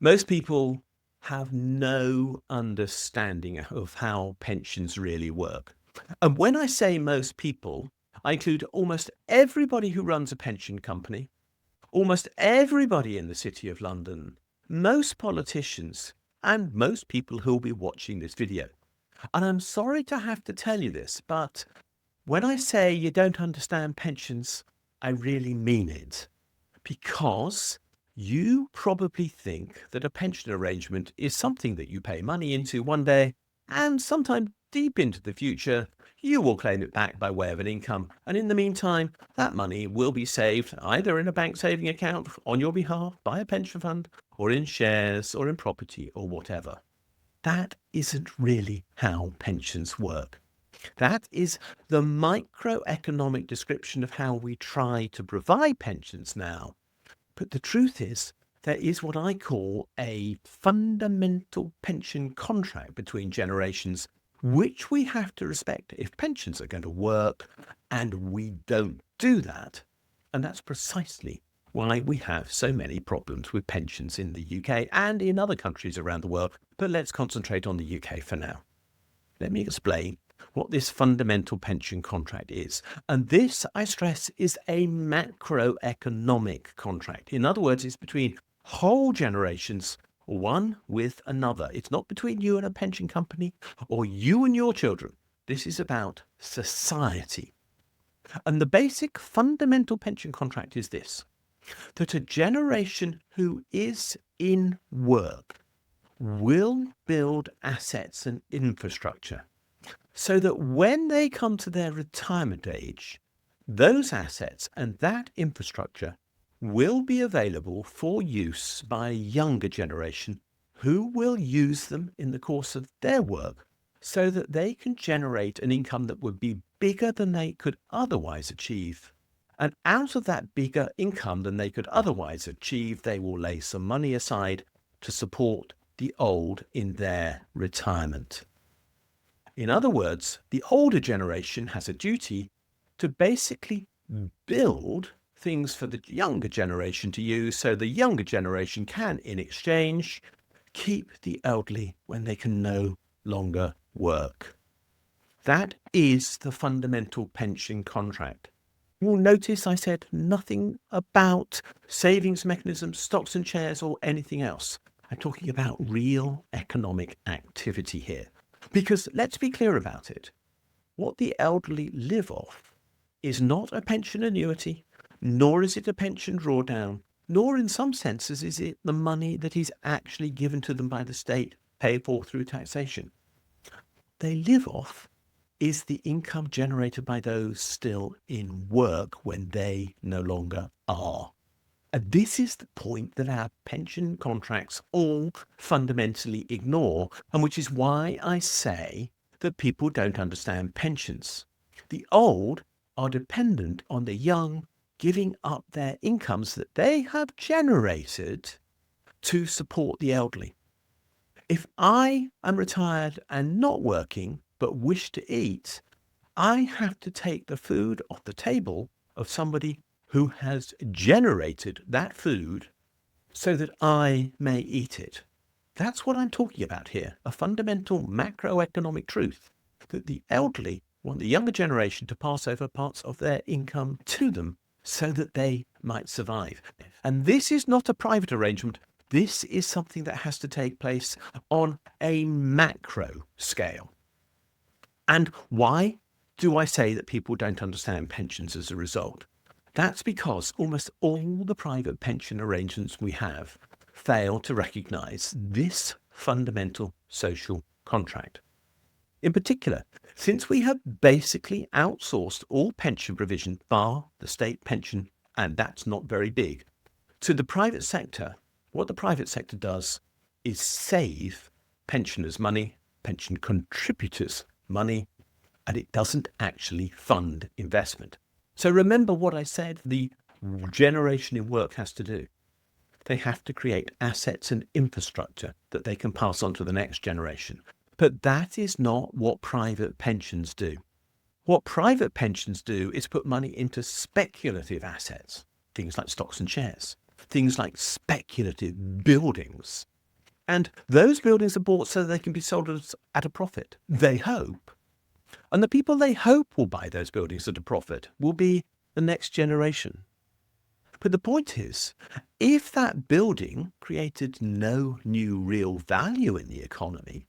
Most people have no understanding of how pensions really work. And when I say most people, I include almost everybody who runs a pension company, almost everybody in the City of London, most politicians, and most people who will be watching this video. And I'm sorry to have to tell you this, but when I say you don't understand pensions, I really mean it. Because you probably think that a pension arrangement is something that you pay money into one day, and sometime deep into the future, you will claim it back by way of an income. And in the meantime, that money will be saved either in a bank saving account on your behalf by a pension fund, or in shares, or in property, or whatever. That isn't really how pensions work. That is the microeconomic description of how we try to provide pensions now. But the truth is, there is what I call a fundamental pension contract between generations, which we have to respect if pensions are going to work, and we don't do that. And that's precisely why we have so many problems with pensions in the UK and in other countries around the world. But let's concentrate on the UK for now. Let me explain what this fundamental pension contract is. And this, I stress, is a macroeconomic contract. In other words, it's between whole generations, one with another. It's not between you and a pension company or you and your children. This is about society. And the basic fundamental pension contract is this, that a generation who is in work will build assets and infrastructure so that when they come to their retirement age, those assets and that infrastructure will be available for use by a younger generation who will use them in the course of their work so that they can generate an income that would be bigger than they could otherwise achieve. And out of that bigger income than they could otherwise achieve, they will lay some money aside to support the old in their retirement. In other words, the older generation has a duty to basically build things for the younger generation to use so the younger generation can, in exchange, keep the elderly when they can no longer work. That is the fundamental pension contract. You'll notice I said nothing about savings mechanisms, stocks and shares, or anything else. I'm talking about real economic activity here. Because let's be clear about it. What the elderly live off is not a pension annuity, nor is it a pension drawdown, nor in some senses is it the money that is actually given to them by the state, paid for through taxation. They live off is the income generated by those still in work when they no longer are. And this is the point that our pension contracts all fundamentally ignore, and which is why I say that people don't understand pensions. The old are dependent on the young giving up their incomes that they have generated to support the elderly. If I am retired and not working, but wish to eat, I have to take the food off the table of somebody who has generated that food so that I may eat it. That's what I'm talking about here, a fundamental macroeconomic truth, that the elderly want the younger generation to pass over parts of their income to them so that they might survive. And this is not a private arrangement. This is something that has to take place on a macro scale. And why do I say that people don't understand pensions as a result? That's because almost all the private pension arrangements we have fail to recognise this fundamental social contract. In particular, since we have basically outsourced all pension provision, bar the state pension, and that's not very big, to the private sector, what the private sector does is save pensioners money, pension contributors money, and it doesn't actually fund investment. So remember what I said the generation in work has to do. They have to create assets and infrastructure that they can pass on to the next generation. But that is not what private pensions do. What private pensions do is put money into speculative assets, things like stocks and shares. things like speculative buildings. And those buildings are bought so they can be sold at a profit, they hope. And the people they hope will buy those buildings at a profit will be the next generation. But the point is, if that building created no new real value in the economy,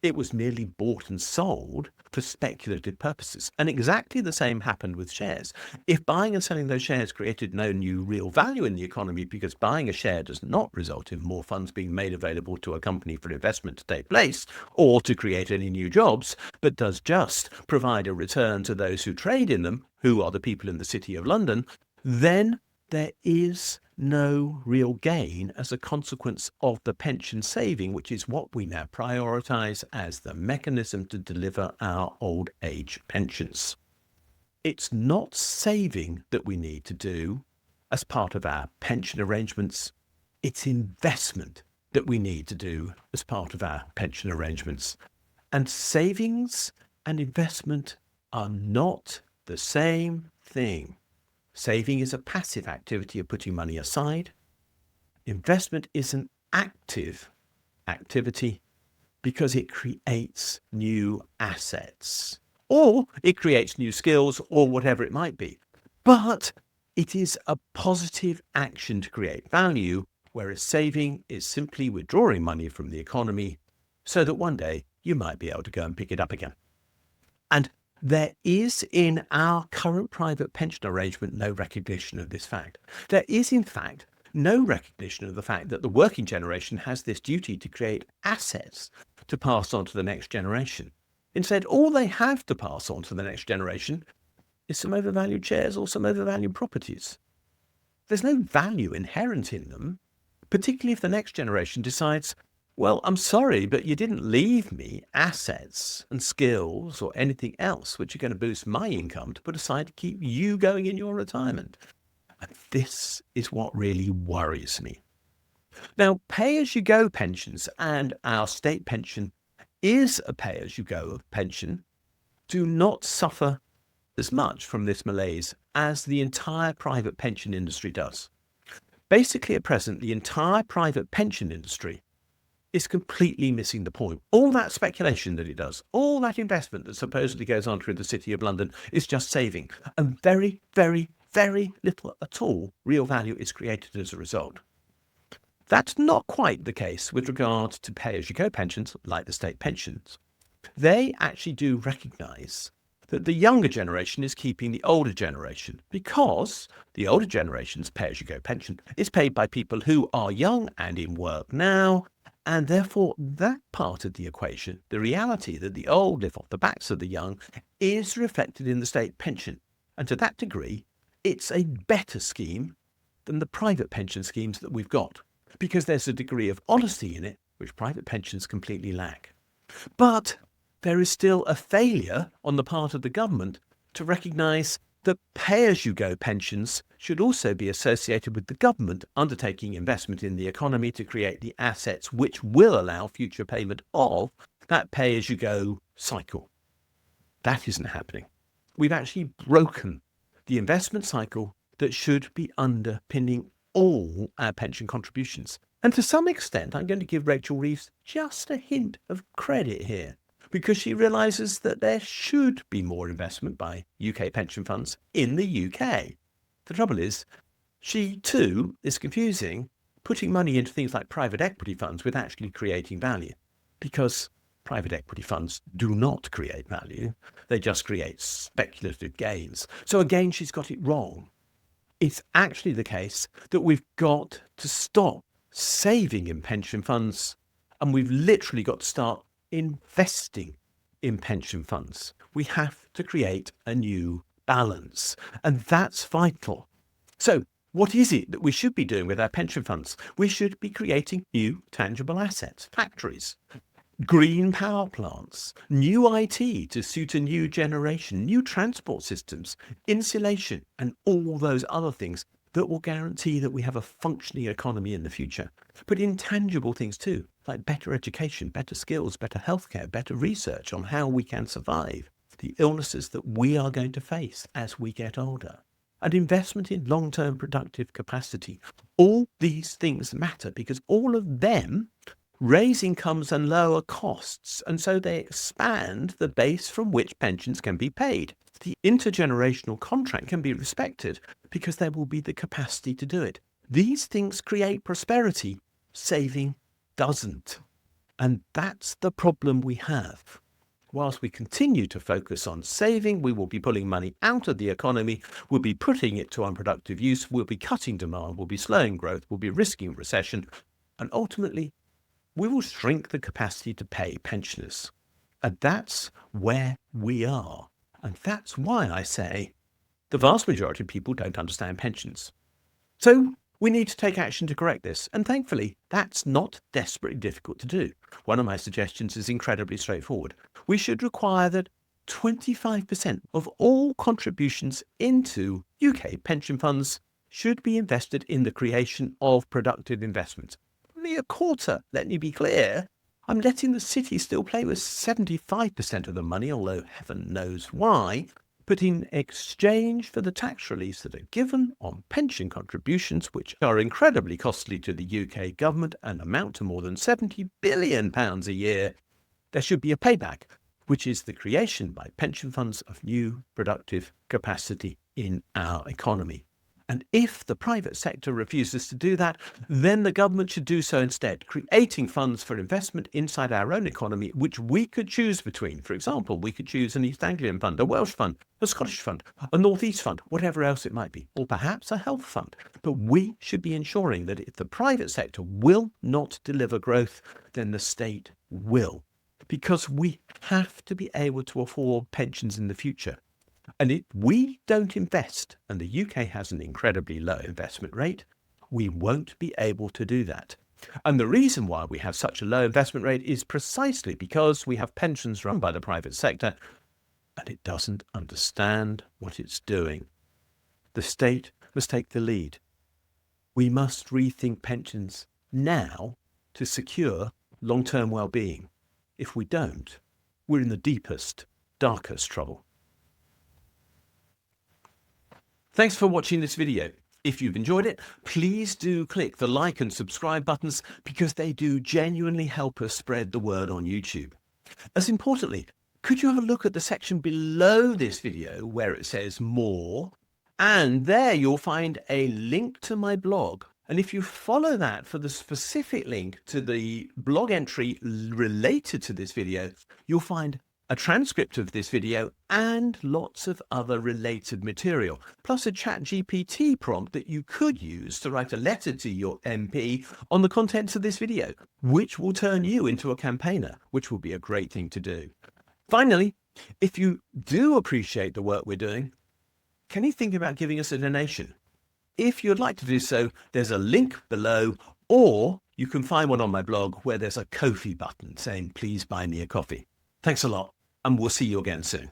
it was merely bought and sold for speculative purposes. And exactly the same happened with shares. If buying and selling those shares created no new real value in the economy, because buying a share does not result in more funds being made available to a company for investment to take place or to create any new jobs, but does just provide a return to those who trade in them, who are the people in the City of London, then there is no real gain as a consequence of the pension saving, which is what we now prioritise as the mechanism to deliver our old age pensions. It's not saving that we need to do as part of our pension arrangements. It's investment that we need to do as part of our pension arrangements. And savings and investment are not the same thing. Saving is a passive activity of putting money aside. Investment is an active activity because it creates new assets, or it creates new skills, or whatever it might be. But it is a positive action to create value, whereas saving is simply withdrawing money from the economy so that one day you might be able to go and pick it up again. And there is in our current private pension arrangement no recognition of this fact. There is, in fact, no recognition of the fact that the working generation has this duty to create assets to pass on to the next generation. Instead, all they have to pass on to the next generation is some overvalued shares or some overvalued properties. There's no value inherent in them, particularly if the next generation decides, well, I'm sorry, but you didn't leave me assets and skills or anything else which are going to boost my income to put aside to keep you going in your retirement. And this is what really worries me. Now, pay-as-you-go pensions, and our state pension is a pay-as-you-go pension, do not suffer as much from this malaise as the entire private pension industry does. Basically, at present, the entire private pension industry is completely missing the point. All that speculation that it does, all that investment that supposedly goes on through the City of London is just saving. And very, very, very little at all real value is created as a result. That's not quite the case with regard to pay-as-you-go pensions, like the state pensions. They actually do recognise that the younger generation is keeping the older generation, because the older generation's pay-as-you-go pension is paid by people who are young and in work now, and therefore that part of the equation, the reality that the old live off the backs of the young, is reflected in the state pension. And to that degree, it's a better scheme than the private pension schemes that we've got, because there's a degree of honesty in it which private pensions completely lack. But there is still a failure on the part of the government to recognise that pay-as-you-go pensions should also be associated with the government undertaking investment in the economy to create the assets which will allow future payment of that pay-as-you-go cycle. That isn't happening. We've actually broken the investment cycle that should be underpinning all our pension contributions. And to some extent, I'm going to give Rachel Reeves just a hint of credit here, because she realises that there should be more investment by UK pension funds in the UK. The trouble is, she too is confusing putting money into things like private equity funds with actually creating value, because private equity funds do not create value. They just create speculative gains. So again, she's got it wrong. It's actually the case that we've got to stop saving in pension funds, and we've literally got to start investing in pension funds. We have to create a new balance, and that's vital. So what is it that we should be doing with our pension funds? We should be creating new tangible assets, factories, green power plants, new IT to suit a new generation, new transport systems, insulation, and all those other things that will guarantee that we have a functioning economy in the future. But intangible things too, like better education, better skills, better healthcare, better research on how we can survive the illnesses that we are going to face as we get older. and investment in long-term productive capacity. All these things matter because all of them raise incomes and lower costs, and so they expand the base from which pensions can be paid. The intergenerational contract can be respected because there will be the capacity to do it. These things create prosperity. Saving doesn't. And that's the problem we have. Whilst we continue to focus on saving, we will be pulling money out of the economy, we'll be putting it to unproductive use, we'll be cutting demand, we'll be slowing growth, we'll be risking recession, and ultimately, we will shrink the capacity to pay pensioners. And that's where we are. And that's why I say the vast majority of people don't understand pensions. So we need to take action to correct this. And thankfully, that's not desperately difficult to do. One of my suggestions is incredibly straightforward. We should require that 25% of all contributions into UK pension funds should be invested in the creation of productive investments. Only a quarter, let me be clear. I'm letting the city still play with 75% of the money, although heaven knows why. But in exchange for the tax reliefs that are given on pension contributions, which are incredibly costly to the UK government and amount to more than £70 billion a year, there should be a payback, which is the creation by pension funds of new productive capacity in our economy. And if the private sector refuses to do that, then the government should do so instead, creating funds for investment inside our own economy, which we could choose between. For example, we could choose an East Anglian fund, a Welsh fund, a Scottish fund, a North East fund, whatever else it might be, or perhaps a health fund. But we should be ensuring that if the private sector will not deliver growth, then the state will. Because we have to be able to afford pensions in the future. And if we don't invest, and the UK has an incredibly low investment rate, we won't be able to do that. And the reason why we have such a low investment rate is precisely because we have pensions run by the private sector, and it doesn't understand what it's doing. The state must take the lead. We must rethink pensions now to secure long-term well-being. If we don't, we're in the deepest, darkest trouble. Thanks for watching this video. If you've enjoyed it, please do click the like and subscribe buttons because they do genuinely help us spread the word on YouTube. As importantly, could you have a look at the section below this video where it says more, and there you'll find a link to my blog. And if you follow that for the specific link to the blog entry related to this video, you'll find a transcript of this video and lots of other related material, plus a ChatGPT prompt that you could use to write a letter to your MP on the contents of this video, which will turn you into a campaigner, which will be a great thing to do. Finally, if you do appreciate the work we're doing, can you think about giving us a donation? If you'd like to do so, there's a link below, or you can find one on my blog where there's a Ko-fi button saying, please buy me a coffee. Thanks a lot, and we'll see you again soon.